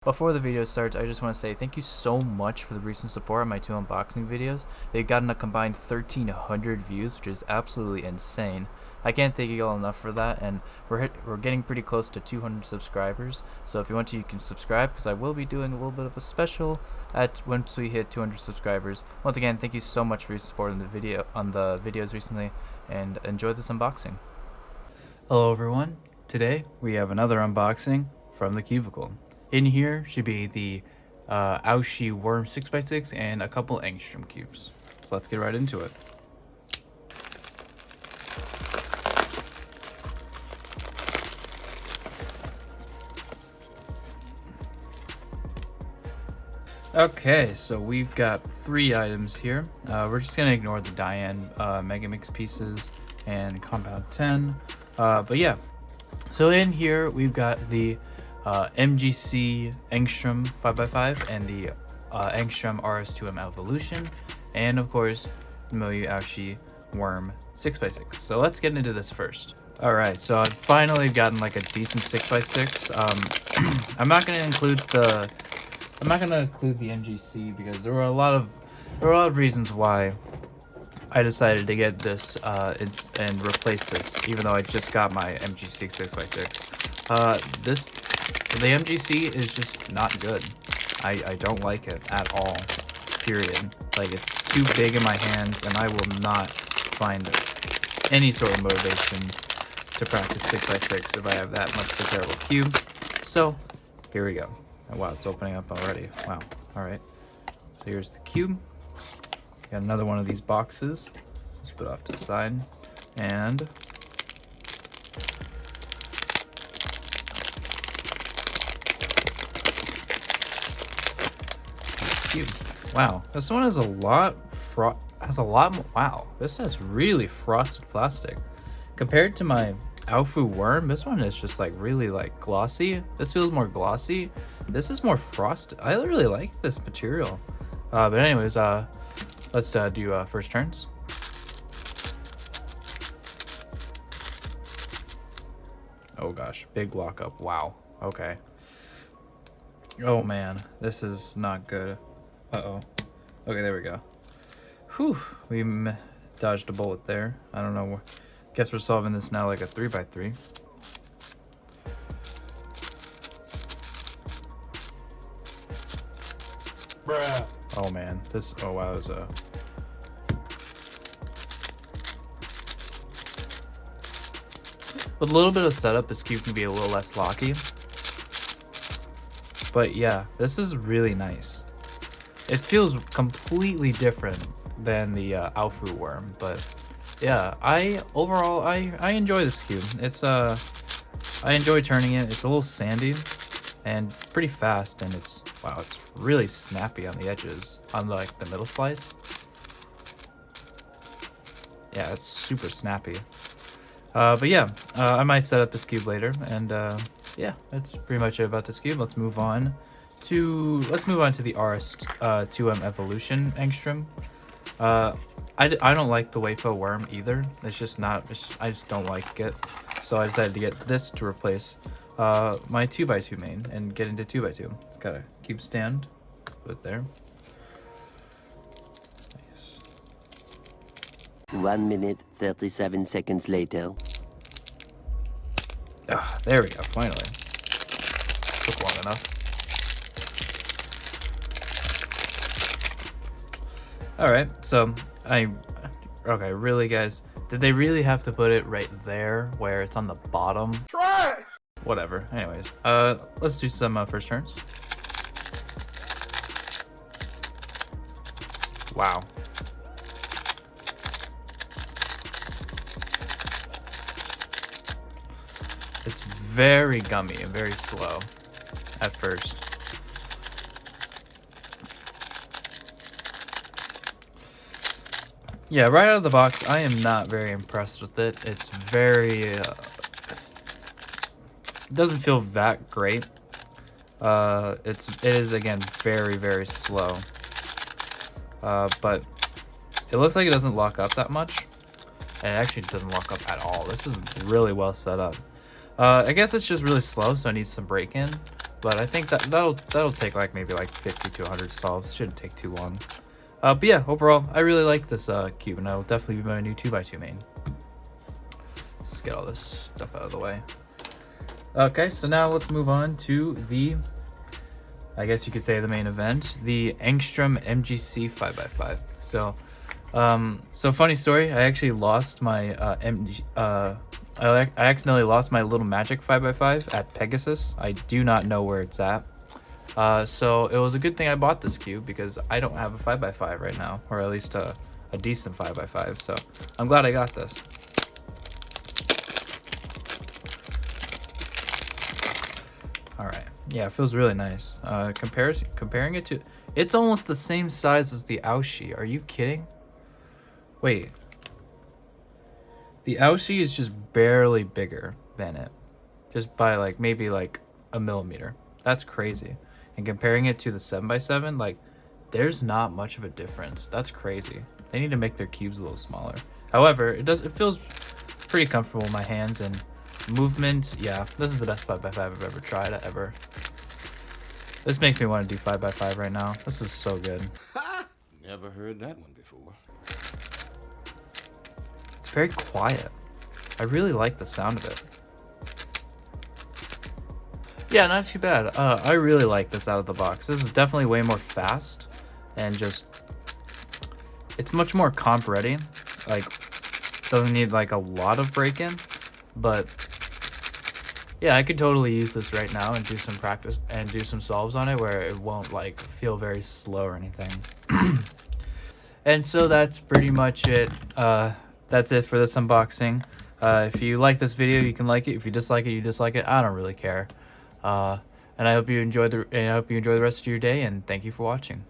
Before the video starts, I just want to say thank you so much for the recent support on my two unboxing videos. They've gotten a combined 1,300 views, which is absolutely insane. I can't thank you all enough for that, and we're getting pretty close to 200 subscribers. So if you want to, you can subscribe, because I will be doing a little bit of a special at once we hit 200 subscribers. Once again, thank you so much for your support on the videos recently, and enjoy this unboxing. Hello everyone. Today we have another unboxing from the cubicle. In here should be the Aoshi worm 6x6 and a couple Angstrom cubes. So let's get right into it. Okay, so we've got 3 items here. We're just gonna ignore the Diane Megamix pieces and Compound 10. But yeah, so in here we've got the MGC Angstrom 5x5 and the Angstrom RS2M Evolution, and of course the Milieu Aoshi Worm 6x6. So let's get into this first. Alright, so I've finally gotten like a decent 6x6. I'm not gonna include the MGC because there were a lot of reasons why I decided to get this and replace this, even though I just got my MGC 6x6. The MGC is just not good. I don't like it at all, period. Like, it's too big in my hands, and I will not find any sort of motivation to practice 6x6 if I have that much of a terrible cube. So, here we go. Oh, wow, it's opening up already. Wow, alright. So here's the cube. Got another one of these boxes. Let's put it off to the side. And cube. Wow, this one has a lot more. Wow, this has really frosted plastic. Compared to my Alfu worm, this one is just like really like glossy. This feels more glossy. This is more frosted. I really like this material. But anyways, let's do first turns. Oh gosh, big lockup. Wow. Okay. Oh man, this is not good. Uh-oh. Okay, there we go. Whew, we dodged a bullet there. I don't know. Guess we're solving this now like a 3x3. Bruh. Oh man, this. Oh wow, there's a. With a little bit of setup, this cube can be a little less locky. But yeah, this is really nice. It feels completely different than the Alfu worm, but yeah, overall I enjoy this cube. It's I enjoy turning it. It's a little sandy and pretty fast, and it's really snappy on the edges, unlike the middle slice. Yeah, it's super snappy. But yeah, I might set up this cube later, and yeah, that's pretty much it about this cube. Let's move on to the RS2M Evolution Angstrom. I don't like the Wapo worm either. It's just not. I just don't like it. So I decided to get this to replace my 2x2 main and get into 2x2. It's got a cube stand. Put it there. 1 minute, 37 seconds later. Ah, there we go, finally. Took long enough. Alright, so okay, really guys, did they really have to put it right there where it's on the bottom? Try it! Whatever, anyways, let's do some first turns. Wow. It's very gummy and very slow at first. Yeah, right out of the box, I am not very impressed with it. It's very, it doesn't feel that great. It is again very, very slow. But it looks like it doesn't lock up that much. And it actually doesn't lock up at all. This is really well set up. I guess it's just really slow, so I need some break-in. but I think that'll take like maybe like 50 to 100 solves. Shouldn't take too long. But yeah, overall, I really like this cube, and I'll definitely be my new 2x2 main. Let's get all this stuff out of the way. Okay, so now let's move on to the, I guess you could say, the main event, the Angstrom MGC 5x5. So, so funny story, I actually lost my I accidentally lost my little magic 5x5 at Pegasus. I do not know where it's at. So it was a good thing I bought this cube because I don't have a 5x5 right now, or at least a decent 5x5. So I'm glad I got this. All right, yeah, it feels really nice. Comparing it to, it's almost the same size as the Aoshi. Are you kidding? Wait, the Aoshi is just barely bigger than it, just by like maybe like a millimeter. That's crazy. And comparing it to the 7x7, like, there's not much of a difference. That's crazy. They need to make their cubes a little smaller. However, it feels pretty comfortable in my hands, and movement, yeah, this is the best 5x5 I've ever tried ever. This makes me want to do 5x5 right now. This is so good. Never heard that one before. It's very quiet. I really like the sound of it. Yeah, not too bad. I really like this out of the box. This is definitely way more fast, and just, it's much more comp ready. Like, doesn't need like a lot of break-in, but yeah, I could totally use this right now and do some practice and do some solves on it where it won't like feel very slow or anything. And so that's pretty much it. That's it for this unboxing. If you like this video, you can like it. If you dislike it, you dislike it. I don't really care. And I hope you enjoy the rest of your day, and thank you for watching.